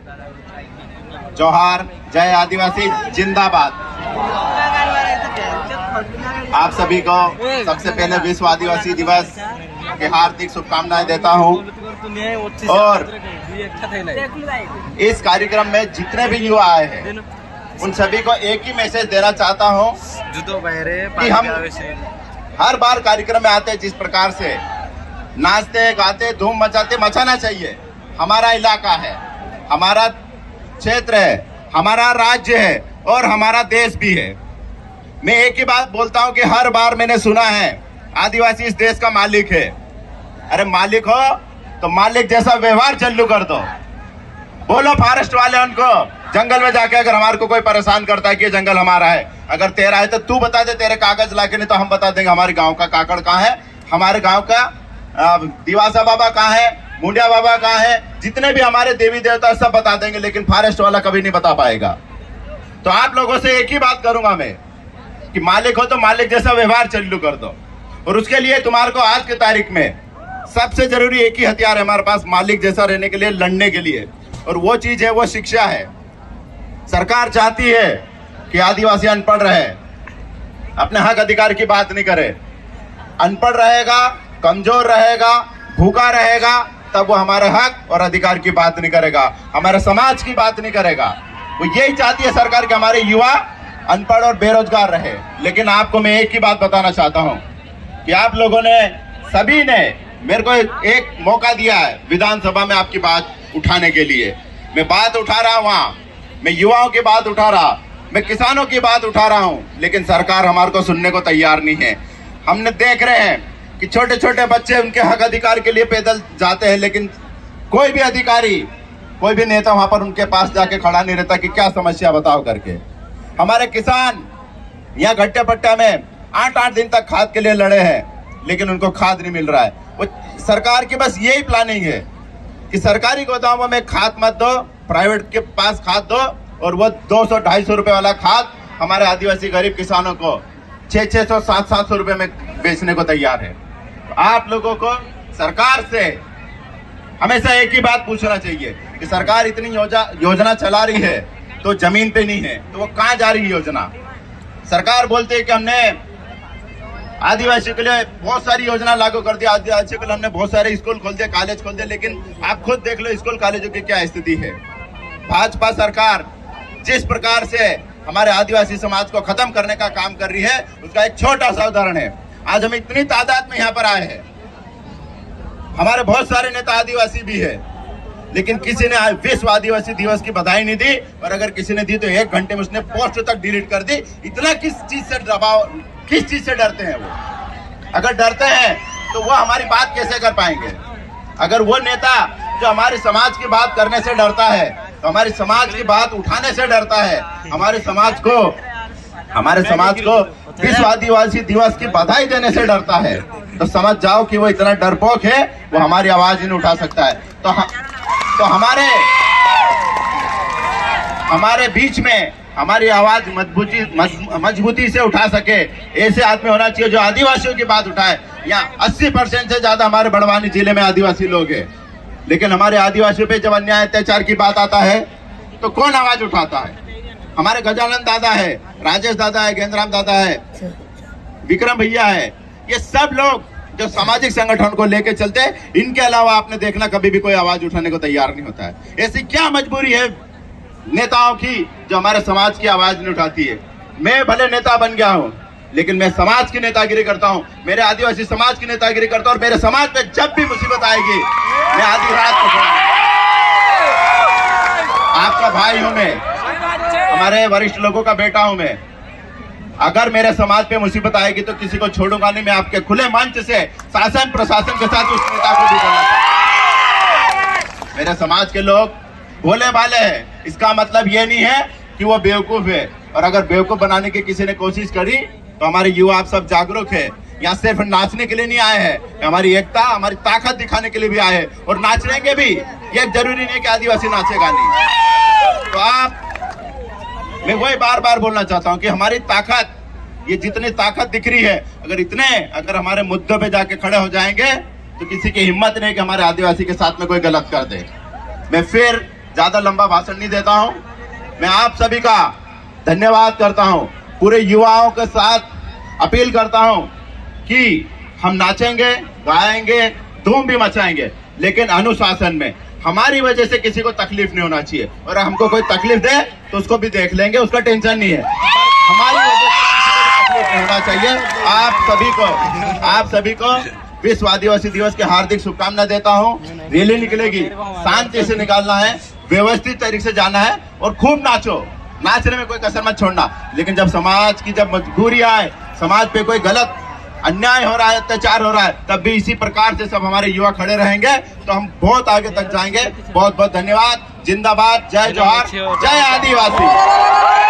जोहार, जय आदिवासी जिंदाबाद। आप सभी को सबसे पहले विश्व आदिवासी दिवस की हार्दिक शुभकामनाएं देता हूं। और इस कार्यक्रम में जितने भी युवा आए हैं उन सभी को एक ही मैसेज देना चाहता हूं कि हम हर बार कार्यक्रम में आते जिस प्रकार से नाचते गाते धूम मचाते, मचाना चाहिए। हमारा इलाका है, हमारा क्षेत्र है, हमारा राज्य है और हमारा देश भी है। मैं एक ही बात बोलता हूं कि हर बार मैंने सुना है आदिवासी इस देश का मालिक है। अरे मालिक हो तो मालिक जैसा व्यवहार चालू कर दो। बोलो फॉरेस्ट वाले उनको, जंगल में जाके अगर हमारे को कोई परेशान करता है कि ये जंगल हमारा है, अगर तेरा है तो तू बता दे तेरे कागज लाके, नहीं तो हम बता देंगे हमारे गांव का काकड़ कहाँ है, हमारे गांव का दिवासा बाबा कहाँ है, मुंडिया बाबा कहाँ है, जितने भी हमारे देवी देवता सब बता देंगे, लेकिन फॉरेस्ट वाला कभी नहीं बता पाएगा। तो आप लोगों से एक ही बात करूंगा मैं कि मालिक हो तो मालिक जैसा व्यवहार चालू कर दो। और उसके लिए तुम्हारे को आज की तारीख में सबसे जरूरी एक ही हथियार है हमारे पास मालिक जैसा रहने के लिए, लड़ने के लिए, और वो चीज है वो शिक्षा है। सरकार चाहती है कि आदिवासी अनपढ़ रहे, अपने हक अधिकार की बात नहीं करे। अनपढ़ रहेगा, कमजोर रहेगा, भूखा रहेगा, तब वो हमारे हक और अधिकार की बात नहीं करेगा, हमारे समाज की बात नहीं करेगा। वो यही चाहती है सरकार कि हमारे युवा अनपढ़ और बेरोजगार रहे। लेकिन आपको मैं एक ही बात बताना चाहता हूं कि आप लोगों ने, सभी ने मेरे को एक मौका दिया है विधानसभा में आपकी बात उठाने के लिए। मैं बात उठा रहा हूं, वहां मैं युवाओं की बात उठा रहा, मैं किसानों की बात उठा रहा हूं, लेकिन सरकार हमारे को सुनने को तैयार नहीं है। हमने देख रहे हैं कि छोटे छोटे बच्चे उनके हक अधिकार के लिए पैदल जाते हैं, लेकिन कोई भी अधिकारी, कोई भी नेता वहां पर उनके पास जाके खड़ा नहीं रहता कि क्या समस्या बताओ करके। हमारे किसान यहाँ गट्टे पट्टा में 8-8 दिन तक खाद के लिए लड़े हैं, लेकिन उनको खाद नहीं मिल रहा है। वो सरकार की बस यही प्लानिंग है कि सरकारी गोदामों में खाद मत दो, प्राइवेट के पास खाद दो, और वो 200-250 रुपए वाला खाद हमारे आदिवासी गरीब किसानों को 600-700 रुपए में बेचने को तैयार है। तो आप लोगों को सरकार से हमेशा एक ही बात पूछना चाहिए कि सरकार इतनी योजना चला रही है तो जमीन पे नहीं है, तो वो कहाँ जा रही है योजना। सरकार बोलती है कि हमने आदिवासी के लिए बहुत सारी योजना लागू कर दिया, आदिवासी के लिए हमने बहुत सारे स्कूल खोल दिए, कॉलेज खोल दिए, लेकिन आप खुद देख लो स्कूल कॉलेजों की क्या स्थिति है। भाजपा सरकार जिस प्रकार से हमारे आदिवासी समाज को खत्म करने का काम कर रही है, उसका एक छोटा सा उदाहरण है। आज हम इतनी तादाद में यहाँ पर आए हैं, हमारे बहुत सारे नेता आदिवासी भी है, लेकिन किसी ने विश्व आदिवासी दिवस की बधाई नहीं दी, और अगर किसी ने दी तो 1 घंटे में उसने पोस्ट तक डिलीट कर दी। इतना किस चीज से दबाव, किस चीज से डरते हैं वो? अगर डरते हैं तो वो हमारी बात कैसे कर पाएंगे? अगर वो नेता जो हमारे समाज की बात करने से डरता है, तो हमारी समाज की बात उठाने से डरता है, हमारे समाज को विश्व आदिवासी दिवस की बधाई देने से डरता है, तो समझ जाओ कि वो इतना डरपोक है, वो हमारी आवाज नहीं उठा सकता है। तो हमारे बीच में हमारी आवाज मजबूती से उठा सके ऐसे आदमी होना चाहिए जो आदिवासियों की बात उठाए। यहाँ 80% से ज्यादा हमारे बड़वानी जिले में आदिवासी लोग हैं, लेकिन हमारे आदिवासियों पे जब अन्याय अत्याचार की बात आता है तो कौन आवाज उठाता है? हमारे गजानन दादा है, राजेश दादा है, गेंद्राम दादा है, विक्रम भैया है, ये सब लोग जो सामाजिक संगठन को लेके चलते हैं, इनके अलावा आपने देखना कभी भी कोई आवाज उठाने को तैयार नहीं होता है। ऐसी क्या मजबूरी है नेताओं की जो हमारे समाज की आवाज नहीं उठाती है? मैं भले नेता बन गया हूं, लेकिन मैं समाज की नेतागिरी करता हूं, मेरे आदिवासी समाज की नेतागिरी करता हूं, और मेरे समाज पे जब भी मुसीबत आएगी मैं आधी रात को आपका भाई हूं, मैं हमारे वरिष्ठ लोगों का बेटा हूं मैं। अगर मेरे समाज पे मुसीबत आएगी तो किसी को छोड़ूंगा नहीं। मैं आपके खुले मंच से शासन प्रशासन के साथ उस नेता को भी बोला। मेरे समाज के लोग भोले भाले हैं, इसका मतलब ये नहीं है कि वो बेवकूफ है। और अगर बेवकूफ बनाने की किसी ने कोशिश करी तो हमारे युवा आप सब जागरूक है। यहाँ सिर्फ नाचने के लिए नहीं आए हैं, हमारी एकता, हमारी ताकत दिखाने के लिए भी आए हैं, और नाचेंगे भी। ये जरूरी नहीं कि आदिवासी नाचेगा नहीं। तो आप, मैं वही बार बार बोलना चाहता हूँ कि हमारी ताकत, ये जितनी ताकत दिख रही है, अगर हमारे मुद्दों पे जाके खड़े हो जाएंगे तो किसी की हिम्मत नहीं कि हमारे आदिवासी के साथ में कोई गलत कर दे। मैं फिर ज्यादा लंबा भाषण नहीं देता हूं। मैं आप सभी का धन्यवाद करता हूं। पूरे युवाओं के साथ अपील करता हूं कि हम नाचेंगे, गाएंगे, धूम भी मचाएंगे, लेकिन अनुशासन में। हमारी वजह से किसी को तकलीफ नहीं होना चाहिए, और हमको कोई तकलीफ दे तो उसको भी देख लेंगे, उसका टेंशन नहीं है। हमारी वजह से किसी को तकलीफ नहीं होना चाहिए। आप सभी को विश्व आदिवासी दिवस के हार्दिक शुभकामनाएं देता हूं। रैली निकलेगी, शांति से निकालना है, व्यवस्थित तरीके से जाना है, और खूब नाचो। नाचने में कोई कसर मत छोड़ना। लेकिन जब समाज की जब मजबूरी आए, समाज पे कोई गलत अन्याय हो रहा है, अत्याचार हो रहा है, तब भी इसी प्रकार से सब हमारे युवा खड़े रहेंगे तो हम बहुत आगे तक जाएंगे। बहुत बहुत धन्यवाद। जिंदाबाद, जय जोहार, जय आदिवासी।